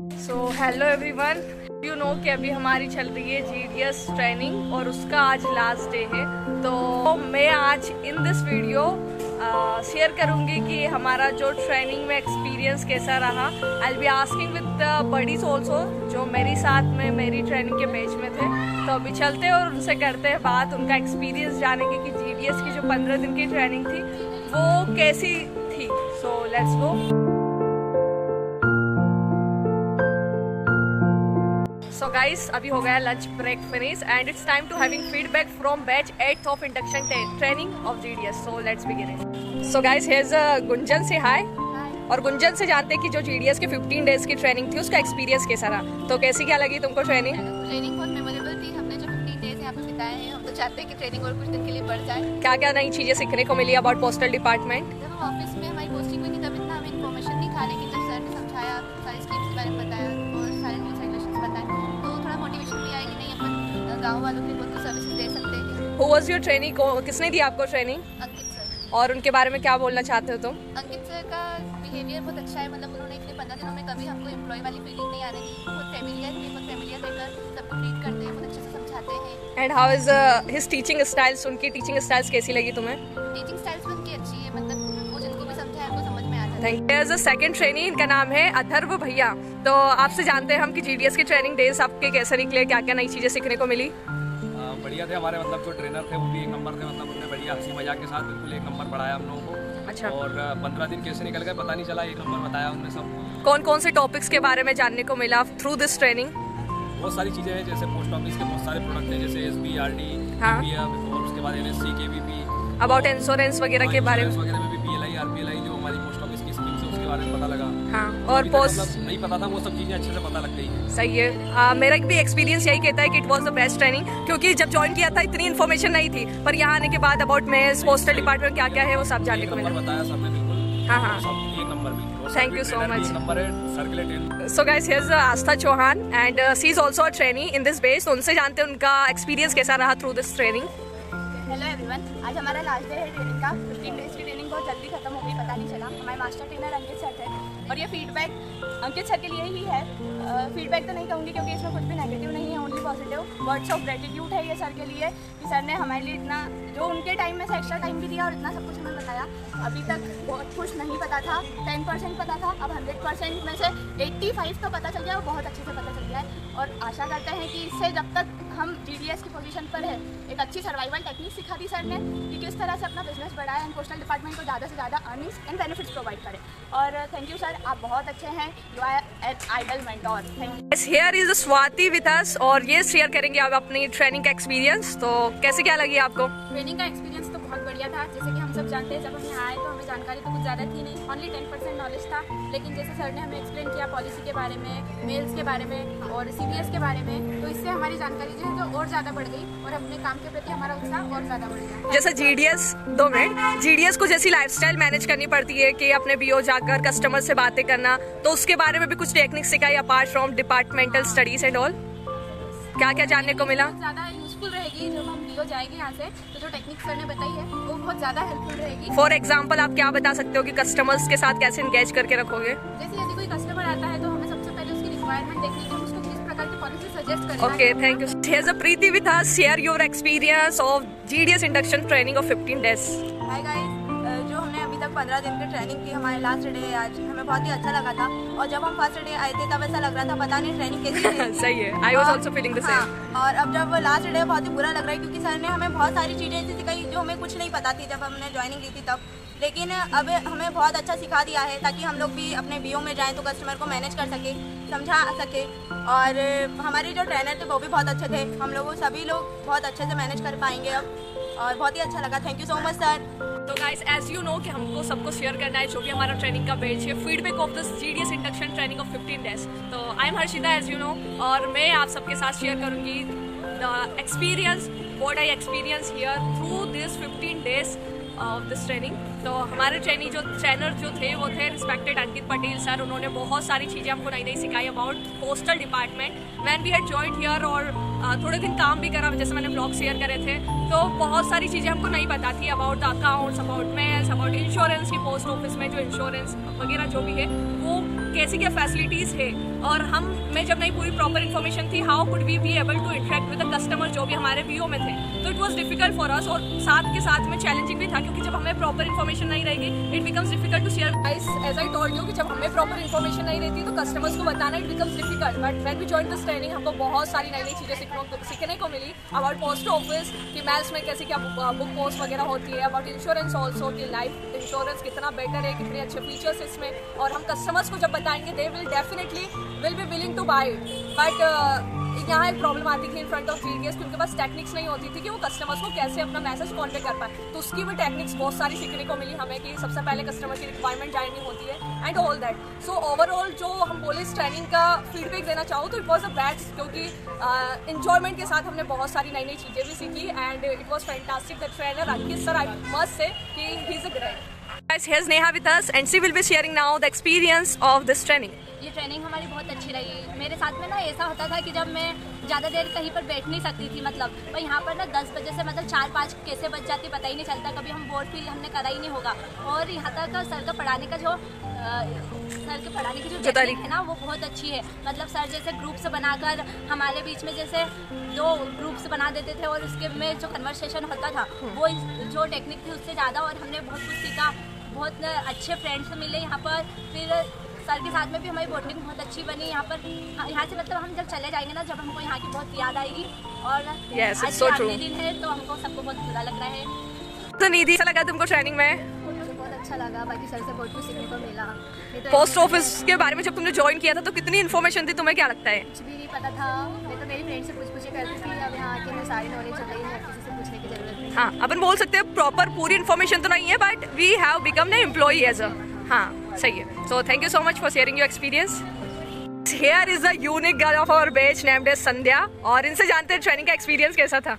So hello everyone, you know कि अभी हमारी चल रही है GDS ट्रेनिंग और उसका आज लास्ट डे है। तो मैं आज इन दिस वीडियो शेयर करूंगी कि हमारा जो ट्रेनिंग में एक्सपीरियंस कैसा रहा। I will be asking with buddies also जो मेरी साथ में मेरी ट्रेनिंग के बैच में थे। तो अभी चलते हैं और उनसे करते हैं बात, उनका एक्सपीरियंस जानेंगे कि GDS की जो 15 दिन की ट्रेनिंग थी वो कैसी थी। So let's go. So guys, अभी हो गया lunch break finish and it's time to having feedback from batch 8th of induction training of GDS. So let's begin it. So guys, here's Gunjan से हाय। और गुंजन से जानते हैं कि जो GDS की 15 डेज की ट्रेनिंग थी उसका एक्सपीरियंस कैसा रहा। तो कैसी क्या लगी तुमको ट्रेनिंग? ट्रेनिंग बहुत मेमोरेबल थी। हमने जो 15 डेज यहाँ पे बिताए हैं, हम तो चाहते हैं कि ट्रेनिंग और कुछ दिन के लिए बढ़ जाए। क्या क्या नई चीजें सीखने को मिली अबाउट पोस्टल डिपार्टमेंट? जब हम ऑफिस में हमारी पोस्टिंग हुई थी तब इतना हमें इन्फॉर्मेशन नहीं था, लेकिन जब सर ने समझाया, सारी स्कीम्स के बारे में बताया और सारे रूल्स रेगुलेशंस बताए तो थोड़ा मोटिवेशन भी आएगी, नहीं अपन गाँव वालों के लिए बहुत सर्विसेज दे सकते हैं। Who was your training? किसने दी आपको ट्रेनिंग? अंकित सर। और उनके बारे में क्या बोलना चाहते हो तुम? अंकित सर का बिहेवियर बहुत अच्छा है, मतलब उन्होंने इतने 15 दिनों में कभी हमको एम्प्लॉय वाली फीलिंग नहीं आने दी। बहुत फैमिलियर रहकर सबको ट्रीट करते हैं, बहुत अच्छे से समझाते हैं। And how is his teaching styles? उनकी टीचिंग स्टाइल्स कैसी लगी तुम्हें? टीचिंग स्टाइल्स भी उनकी अच्छी है, मतलब वो जिनको भी समझाए उनको समझ में आ जाता है। Thank you. As a second training, इनका नाम है अथर्व भैया। तो आपसे जानते हैं हम कि GDS की ट्रेनिंग डेज आपके कैसे निकले, क्या क्या नई चीजें सीखने को मिली? बढ़िया थे हमारे, मतलब जो ट्रेनर थे वो भी एक नंबर थे, मतलब उन्होंने बढ़िया हंसी मजाक के साथ बिल्कुल एक नंबर पढ़ाया हम लोगों को। अच्छा। और 15 दिन कैसे निकल गए पता नहीं चला, एक नंबर बताया उन्होंने सब। कौन कौन से टॉपिक्स के बारे में जानने को मिला थ्रू दिस ट्रेनिंग? बहुत सारी चीज़ें हैं, जैसे पोस्ट ऑफिस के बहुत सारे प्रोडक्ट हैं, जैसे SB RD, हाँ। और उसके बाद NSC KVP, अबाउट इंश्योरेंस वगैरह के बारे में? वगैरह में भी PLI RPLI जो हमारी पोस्ट ऑफिस की स्कीम्स है उसके बारे में पता लगा। हाँ। और अभी तक पोस्ट मतलब नहीं पता था, वो सब चीज़ें अच्छे से पता लग गई हैं। सही है। मेरा भी एक्सपीरियंस यही कहता है कि it was the best training, क्योंकि जब ज्वाइन किया था इतनी इन्फॉर्मेशन नहीं थी, पर यहाँ आने के बाद अबाउट मेल्स, पोस्टल डिपार्टमेंट क्या क्या है वो सब जानने को मिला। बताया सबने बिल्कुल। हाँ हाँ। सब एक नंबर भी। Thank you so much. Number है circulated. So guys, here's Astha Chauhan and she is also a trainee in this base. तो उनसे जानते हैं उनका एक्सपीरियंस कैसा रहा through this training. Hello everyone, आज हमारा लास्ट डे है ट्रेनिंग का। 15 डेज की ट्रेनिंग बहुत जल्दी खत्म हो गई, पता नहीं चला। हमारे मास्टर ट्रेनर अंकित सर थे और ये फीडबैक अंकित सर के लिए ही है। फीडबैक तो नहीं कहूँगी क्योंकि इसमें कुछ भी नेगेटिव नहीं है, only positive words of gratitude है ये सर के लिए कि सर ने हमारे लिए इतना, जो उनके टाइम में से एक्स्ट्रा टाइम भी दिया और इतना सब कुछ हमें बताया। अभी तक बहुत कुछ नहीं पता था, 10% पता था, अब 100% में से 85 तो पता चल गया, वो बहुत अच्छे से पता चल गया है। और आशा करते हैं कि इससे जब तक हम GDS की पोजीशन पर है, एक अच्छी सर्वाइवल टेक्निक सिखा दी सर ने कि किस तरह से अपना बिजनेस बढ़ाए एंड पोस्टल डिपार्टमेंट को ज़्यादा से ज़्यादा अर्निंग्स एंड बेनिफिट्स प्रोवाइड करें। और थैंक यू सर, आप बहुत अच्छे हैं, you are an idol mentor. Thank you. Here is Swati with us और ये शेयर करेंगे आप अपनी ट्रेनिंग का एक्सपीरियंस। तो कैसे क्या लगी आपको? ट्रेनिंग का एक्सपीरियंस तो बहुत बढ़िया था। जैसे कि हम सब जानते हैं, जब हम यहाँ आए तो हमें जानकारी तो कुछ ज़्यादा थी नहीं, ओनली 10% नॉलेज था। लेकिन जैसे सर ने हमें एक्सप्लेन किया पॉलिसी के बारे में, मेल्स के बारे में और CBS के बारे में, तो इससे हमारी जानकारी जो है तो और ज़्यादा बढ़ गई और अपने काम के प्रति हमारा उत्साह और ज़्यादा बढ़ गया। जैसे GDS 2 मिनट GDS को जैसी लाइफस्टाइल मैनेज करनी पड़ती है कि अपने BO जाकर कस्टमर से बातें करना, तो उसके बारे में भी कुछ टेक्निक सिखाई apart from departmental studies and all? क्या क्या जानने को मिला? ज़्यादा यूजफुल रहेगी जब हम BO जाएंगे यहाँ से, तो जो टेक्निक सर ने बताई है वो बहुत ज़्यादा हेल्पफुल रहेगी। फॉर एग्जाम्पल आप क्या बता सकते हो कि कस्टमर्स के साथ कैसे इंगेज करके रखोगे? जैसे यदि कोई कस्टमर आता है तो हमें सबसे पहले उसकी रिक्वायरमेंट देखनी है, उसको किस प्रकार की पॉलिसी सजेस्ट करना है। Okay, thank you. Here's a Preeti with us. Share your experience of GDS induction training of 15 days. Hi guys, जो हमने अभी तक 15 दिन की ट्रेनिंग की, हमारे लास्ट डे है आज, हमें बहुत ही अच्छा लगा था। और जब हम फर्स्ट डे आए थे तब ऐसा लग रहा था पता नहीं ट्रेनिंग कैसी है। सही है। I was also feeling the same. और अब जब लास्ट डे बहुत ही बुरा लग रहा है क्योंकि सर ने हमें बहुत सारी चीज़ें ऐसी सिखाई जो हमें कुछ नहीं पता थी जब हमने ज्वाइनिंग ली थी तब। लेकिन अब हमें बहुत अच्छा सिखा दिया है ताकि हम लोग भी अपने BO में जाएं तो कस्टमर को मैनेज कर सके, समझा सके। और हमारे जो ट्रेनर थे वो भी बहुत अच्छे थे, हम लोग सभी लोग बहुत अच्छे से मैनेज कर पाएंगे अब, और बहुत ही अच्छा लगा। Thank you so much sir. तो गाइस, एज यू नो कि हमको सबको शेयर करना है जो भी हमारा ट्रेनिंग का बैच है, feedback of this GDS induction training of 15 days. तो I am Harshita as you know, और मैं आप सबके साथ शेयर करूंगी the experience, what I experience here through this 15 days of this training. तो हमारे ट्रेनर जो थे वो थे रिस्पेक्टेड अंकित पटेल सर। उन्होंने बहुत सारी चीज़ें हमको नई नई सिखाई about postal department when we had joined here, और थोड़े दिन काम भी करा, जैसे मैंने ब्लॉग शेयर करे थे। तो बहुत सारी चीज़ें हमको नहीं पता थी about the accounts, about mails, about insurance की पोस्ट ऑफिस में जो इंश्योरेंस वगैरह जो भी है वो कैसी क्या फैसिलिटीज़ है, और हम में जब नहीं पूरी प्रॉपर इन्फॉर्मेशन थी how could we be able to interact with the customer जो भी हमारे वीओ में थे। तो it was difficult for us, और साथ के साथ में चैलेंजिंग भी था, क्योंकि जब हमें प्रॉपर इन्फॉर्मेशन नहीं रहेगी it becomes difficult to share. As I told you कि जब हमें प्रॉपर इन्फॉर्मेशन नहीं रहती तो कस्टमर्स को बताना it becomes difficult. But when we join this training हमको बहुत सारी नई नई चीज़ें सीखने को मिली अबाउट पोस्ट ऑफिस कि मेल्स में कैसे क्या बुक पोस्ट वगैरह होती है, अबाउट इंश्योरेंस ऑल्सो कि लाइफ इंश्योरेंस कितना बेटर है, कितने अच्छे फीचर्स इसमें, और हम कस्टमर्स को जब बताएंगे they will definitely will be willing to buy it. But यहाँ एक प्रॉब्लम आती थी इन फ्रंट ऑफ जीडीएस कि उनके पास टेक्निक्स नहीं होती थी कि वो कस्टमर्स को कैसे अपना मैसेज कॉन्वे कर पाए। तो उसकी भी टेक्निक्स बहुत सारी सीखने को मिली हमें कि सबसे पहले कस्टमर की रिक्वायरमेंट जाननी होती है and all that. So overall जो हम बोले इस ट्रेनिंग का फीडबैक देना चाहूँ तो इट वॉज अ बेस्ट, क्योंकि इन्जॉयमेंट के साथ हमने बहुत सारी नई नई चीज़ें भी सीखी and it was fantastic. The trainer Ankit sir, I must say कि he is a great. Guys, here's Neha with us and she will be sharing now the experience of this training. ये ट्रेनिंग हमारी बहुत अच्छी रही। मेरे साथ में ना ऐसा होता था कि जब मैं ज़्यादा देर कहीं पर बैठ नहीं सकती थी, मतलब पर यहाँ पर ना 10 बजे से मतलब 4-5 कैसे बज जाती पता ही नहीं चलता, कभी हम बोर्ड फील हमने करा ही नहीं होगा। और यहाँ तक सर का पढ़ाने का जो टेक्निक है ना वो बहुत अच्छी है। मतलब सर जैसे ग्रुप्स बनाकर हमारे बीच में जैसे 2 ग्रुप्स बना देते थे और उसके में जो कन्वर्सेशन होता था वो जो टेक्निक थी उससे ज़्यादा, और हमने बहुत कुछ सीखा, बहुत अच्छे फ्रेंड्स मिले यहाँ पर। फिर सर के साथ में भी हमारी बॉन्डिंग बहुत अच्छी बनी यहाँ पर। यहाँ से मतलब हम जब चले जाएंगे ना, जब हमको यहाँ की बहुत याद आएगी, और आज आखिरी दिन है तो हमको सबको बहुत बुरा लग रहा है। तो निधि, कैसा लगा तुमको ट्रेनिंग में? मुझे बहुत अच्छा लगा, बाकी सर से बहुत कुछ सीखने को मिला। पोस्ट ऑफिस के बारे में जब तुमने ज्वाइन किया था तो कितनी इन्फॉर्मेशन थी, तुम्हें क्या लगता है? कुछ भी नहीं पता था, मैं तो मेरी फ्रेंड से पूछ करती थी। अब यहाँ आके मैं सारी नॉलेज हो गई है, किसी से पूछने की जरूरत नहीं। हाँ, अपन बोल सकते हैं प्रॉपर पूरी इन्फॉर्मेशन तो नहीं है but we have become the employee as a. हाँ, सही है। So thank you so much for sharing your experience. Here is the unique girl of our batch named as Sandhya, और इनसे जानते हैं ट्रेनिंग का एक्सपीरियंस कैसा था।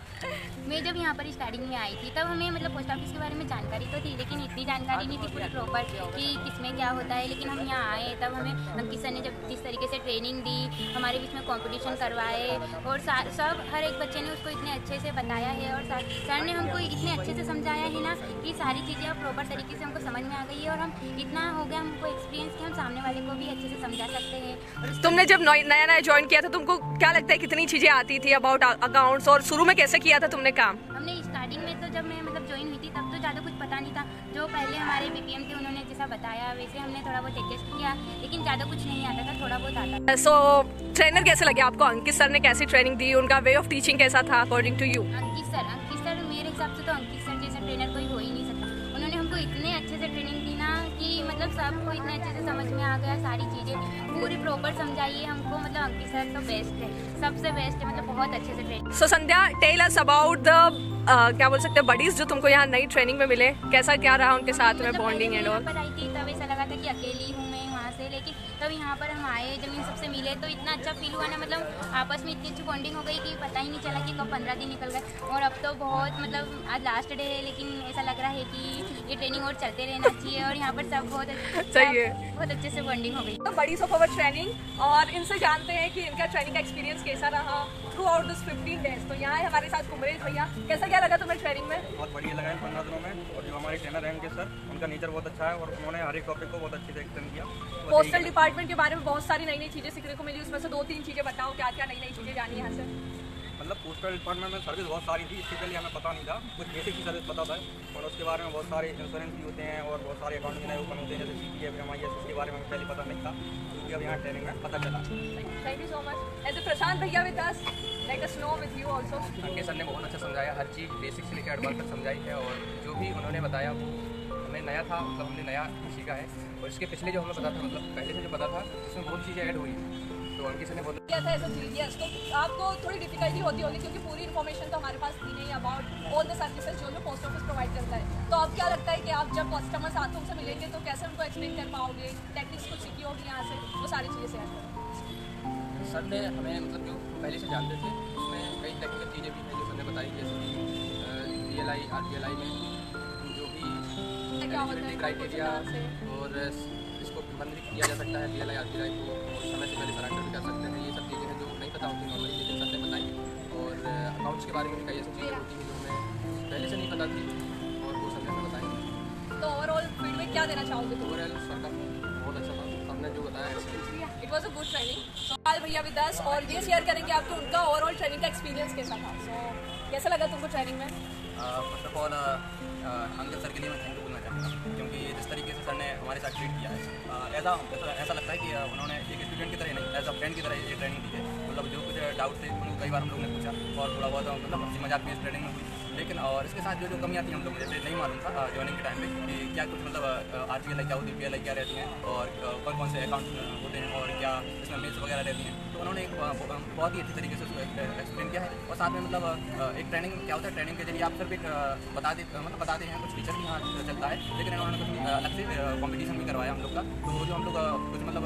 मैं जब यहाँ पर स्टार्टिंग में आई थी तब हमें मतलब पोस्ट ऑफिस के बारे में जानकारी तो थी, लेकिन इतनी जानकारी नहीं थी पूरी प्रॉपर कि किसमें क्या होता है। लेकिन हम यहाँ आए तब हमें अंकित सर ने जब जिस तरीके से ट्रेनिंग दी, हमारे बीच में कंपटीशन करवाए, और सब हर एक बच्चे ने उसको इतने अच्छे से बताया है, और सर ने हमको इतने अच्छे से समझाया है ना कि सारी चीज़ें अब प्रॉपर तरीके से हमको समझ में आ गई है, और हम इतना हो गया हमको एक्सपीरियंस कि हम सामने वाले को भी अच्छे से समझा सकते हैं। तुमने जब नया ज्वाइन किया था तुमको क्या लगता है कितनी चीज़ें आती थी अबाउट अकाउंट्स, और शुरू में कैसे किया था तुमने काम? हमने स्टार्टिंग में तो जब मैं मतलब ज्वाइन हुई थी तब तो ज़्यादा कुछ पता नहीं था। जो पहले हमारे बीपीएम थे उन्होंने जैसा बताया वैसे हमने थोड़ा बहुत एडजस्ट किया, लेकिन ज़्यादा कुछ नहीं आता था, थोड़ा बहुत आता था। सो ट्रेनर कैसे लगे आपको? अंकित सर ने कैसी ट्रेनिंग दी, उनका वे ऑफ टीचिंग कैसा था according to you? Ankit sir मेरे हिसाब से तो अंकित सर जैसा ट्रेनर कोई हो ही नहीं सकता। उन्होंने हमको इतने अच्छे से ट्रेनिंग दी ना कि मतलब सबको इतने अच्छे से समझ में आ गया, सारी चीज़ें पूरी प्रॉपर समझाई है हमको। मतलब अंकित सर तो बेस्ट है, सबसे बेस्ट है, मतलब बहुत अच्छे से training. So Sandhya, tell us about the क्या बोल सकते हैं बडीज जो तुमको यहाँ नई ट्रेनिंग में मिले, कैसा क्या रहा उनके साथ में बॉन्डिंग एंड ऑल? पर आई थी तब ऐसा लगा था कि अकेली हूँ मैं वहाँ से, लेकिन तब यहाँ पर हम आए, जब इन सबसे मिले तो इतना अच्छा फील हुआ ना, मतलब आपस में इतनी अच्छी बॉन्डिंग हो गई कि पता ही नहीं चला कि कब 15 दिन निकल गए। और अब तो बहुत मतलब आज लास्ट डे है, लेकिन ऐसा लग रहा है कि ये ट्रेनिंग और चलते रहना चाहिए, और यहाँ पर सब बहुत सही है, बहुत अच्छे से बॉन्डिंग हो गई। तो बडीज ऑफ अवर ट्रेनिंग, और इनसे जानते हैं कि इनका ट्रेनिंग का एक्सपीरियंस कैसा रहा थ्रू आउट दिस 15 डेज। तो यहाँ है हमारे साथ कुमरेश भैया, कैसा क्या लगा तुम्हें ट्रेनिंग में? बहुत बढ़िया लगा इन 15 दिनों में, और जो हमारे ट्रेनर हैं उनके सर, उनका नेचर बहुत अच्छा है, और उन्होंने हर एक टॉपिक को बहुत अच्छे से एक्सप्लेन किया। पोस्टल डिपार्टमेंट के बारे में बहुत सारी नई नई चीज़ें सीखने को मिली, उसमें से 2-3 चीज़ें बताओ, क्या क्या नई नई चीज़ें जानी यहाँ से? मतलब पोस्टल डिपार्टमेंट में सर्विस बहुत सारी थी, इसके पहले हमें पता नहीं था, कुछ बेसिक की सर्विस पता था, और उसके बारे में बहुत सारे इंश्योरेंस भी होते हैं और बहुत सारे अकाउंट भी नए ओपन होते हैं, जैसे CPF, MIS, इसके बारे में पहले पता नहीं था, क्योंकि अब यहाँ ट्रेनिंग में पता चला। Thank you so much. As a Prashant भैया with us, let us know with you also. Ankit sir ने बहुत अच्छा समझाया, हर चीज़ बेसिक से लेकर एडवांस तक समझाई है, और जो भी उन्होंने बताया वो हमें नया था, मतलब हमने नया सीखा है, और इसके पिछले जो हमें पता था, मतलब पहले से जो पता था इसमें बहुत चीज़ें ऐड हुई, तो अंकित सर ने बहुत किया था एज अ जीडीएस। तो आपको थोड़ी डिफिकल्टी होती होगी क्योंकि पूरी इन्फॉर्मेशन तो हमारे पास थी नहीं अबाउट ऑल द सर्विसेज जो पोस्ट ऑफिस प्रोवाइड करता है। तो अब क्या लगता है कि आप जब कस्टमर्स आते उनसे मिलेंगे तो कैसे उनको एक्सप्लेन कर पाओगे, टेक्निक्स कुछ सीखी होगी यहाँ से, वो सारी चीज़ें शेयर करें। सर ने हमें मतलब जो पहले से जानते थे उसमें कई टेक्निकल चीज़ें भी हैं जो सर ने बताई, जैसे कि DLI RBLI में जो भी क्या होता है क्राइटेरिया और इसको बंद भी किया जा सकता है DLI RTI को, और समय से पहले सरेंडर भी कर सकते हैं। ये सब चीज़ें हैं जो नहीं पता होती नॉर्मली, लेकिन सर ने बताई। और अकाउंट्स के बारे में भी कई ऐसी चीज़ें होती हैं जो हमें पहले से नहीं पता थी, और वो सब हमें बताएंगे। तो ओवरऑल फीडबैक क्या देना चाहोगे तुम? ओवरऑल सर का बहुत अच्छा था, हमने जो बताया it was a good training. तो पाल भैया विद अस, और ये शेयर करेंगे आपको उनका ओवरऑल ट्रेनिंग का एक्सपीरियंस कैसा था। सो कैसा लगा तुमको ट्रेनिंग में? First of all uncle sir के लिए मैं थैंक यू बोलना चाहूँगा, क्योंकि जिस तरीके से सर ने हमारे साथ ट्रीट किया है, ऐसा लगता है कि उन्होंने एक स्टूडेंट की तरह नहीं, एज अ फ्रेंड की तरह ये ट्रेनिंग दी है। मतलब जो कुछ डाउट थे उनको कई बार हम लोग ने पूछा, और थोड़ा बहुत मतलब हंसी मजाक भी इस ट्रेनिंग में हुई। लेकिन और इसके साथ जो कमियाँ थी हम लोग जैसे नहीं मालूम था जॉइनिंग के टाइम पे कि क्या कुछ मतलब RPLI क्या होती है, PLI क्या रहती हैं, और कौन कौन से अकाउंट होते हैं, और क्या इसमें मेल्स वगैरह रहती हैं। तो उन्होंने एक बहुत ही अच्छी तरीके से उसको एक्सप्लेन किया है। और साथ में मतलब एक ट्रेनिंग क्या होता है, ट्रेनिंग के जरिए आप सिर्फ एक बताते हैं, कुछ टीचर भी यहाँ चलता है, लेकिन इन्होंने कुछ अलग से कॉम्पिटिशन भी करवाया हम लोग का। तो जो हम लोग कुछ मतलब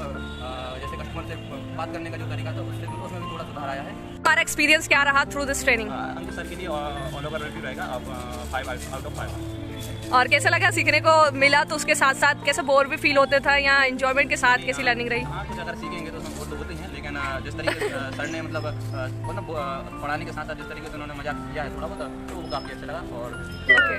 जैसे कस्टमर से बात करने का जो तरीका था उसमें भी थोड़ा सुधार आया है। हमारा एक्सपीरियंस क्या रहा through this training? Uncle sir के लिए ऑल ओवर रिव्यू रहेगा, अब 5 आउट ऑफ 5। और कैसा लगा, सीखने को मिला? तो उसके साथ साथ कैसे बोर भी फील होते था, या एंजॉयमेंट के साथ कैसी लर्निंग रही? हाँ, कुछ अगर सीखेंगे तो उसमें बोर तो होते हैं, लेकिन जिस तरीके से सर ने मतलब पढ़ाने के साथ साथ जिस तरीके से उन्होंने मजाक किया है थोड़ा बहुत, तो वो काफ़ी अच्छा लगा। और okay,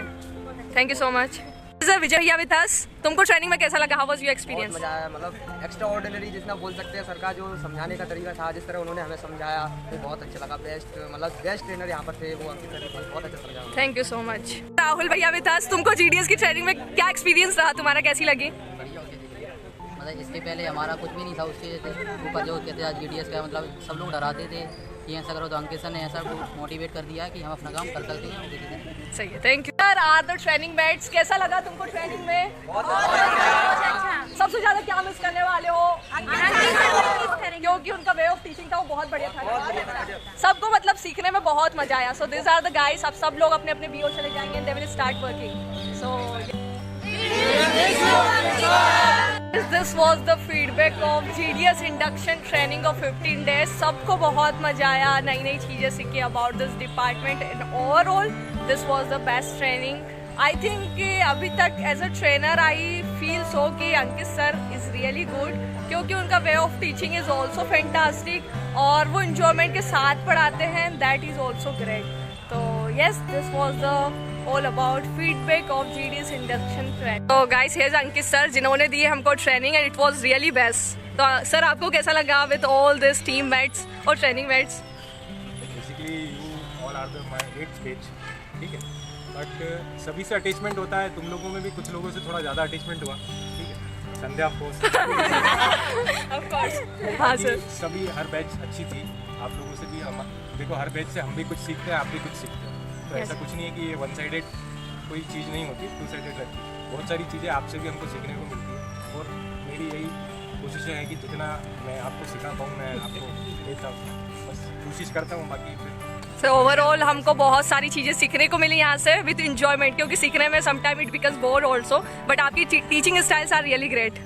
thank you so much. Vijay भैया विद अस, तुमको ट्रेनिंग में कैसा लगा? How was your experience? मजा आया, मतलब एक्स्ट्रा ऑर्डिनरी जितना बोल सकते हैं। सर का जो समझाने का तरीका था, जिस तरह उन्होंने हमें समझाया, वो बहुत अच्छा लगा। बेस्ट ट्रेनर यहाँ पर थे, वो अंकित सर थे, बहुत अच्छा समझाया। Thank you so much. Rahul भैया विद अस, तुमको GDS की ट्रेनिंग में क्या एक्सपीरियंस रहा तुम्हारा, कैसी लगी? बढ़िया होती थी, मतलब इसके पहले हमारा कुछ भी नहीं था, उसके ऊपर जो कहते हैं GDS का, मतलब सब लोग डराते थे कि ऐसा करो, तो अंकित सर ने ऐसा मोटिवेट कर दिया कि हम अपना काम कर सकते हैं। सही है, thank you sir. Are the training mates, कैसा लगा तुमको ट्रेनिंग में? सबसे ज्यादा क्या मिस करने वाले हो? क्योंकि उनका वे ऑफ टीचिंग था वो बहुत बढ़िया था, सबको मतलब सीखने में बहुत मजा आया। So this are the guys, अब सब लोग अपने अपने BO चले जाएंगे and they will start working. So This was the feedback of GDS induction training of 15 days. सबको बहुत मजा आया, नई नई चीज़ें सीखी about this department, and overall this was the best training. I think कि अभी तक as a trainer I feel so कि अंकित सर is really good, क्योंकि उनका way of teaching is also fantastic, और वो enjoyment के साथ पढ़ाते हैं, that is also great. तो yes, this was the all about feedback of GDS induction training. So guys, here's Ankit sir जिन्होंने दी हमको training and it was really best. तो सर आपको कैसा लगा with all this team mates और training mates? Basically you all are my age batch, ठीक है, but सभी से अटैचमेंट होता है, तुम लोगों में भी कुछ लोगों से थोड़ा ज़्यादा अटैचमेंट हुआ, ठीक है, संध्या Of course. हाँ सर, सभी हर बैच अच्छी थी, आप लोगों से भी हम देखो, हर बैच से हम भी कुछ सीखते हैं, आप भी कुछ सीखते हैं। तो ऐसा कुछ नहीं है कि ये वन साइडेड कोई चीज़ नहीं होती, टू साइडेड रहती है। बहुत सारी चीज़ें आपसे भी हमको सीखने को मिलती है, और मेरी यही कोशिश है कि जितना मैं आपको सिखा पाऊँ मैं आपको देता हूँ, बस कोशिश करता हूँ। बाकी फिर सो ओवरऑल हमको बहुत सारी चीज़ें सीखने को मिली यहाँ से विद इंजॉयमेंट, क्योंकि सीखने में sometime it becomes bore also, but आपकी teaching styles are really great.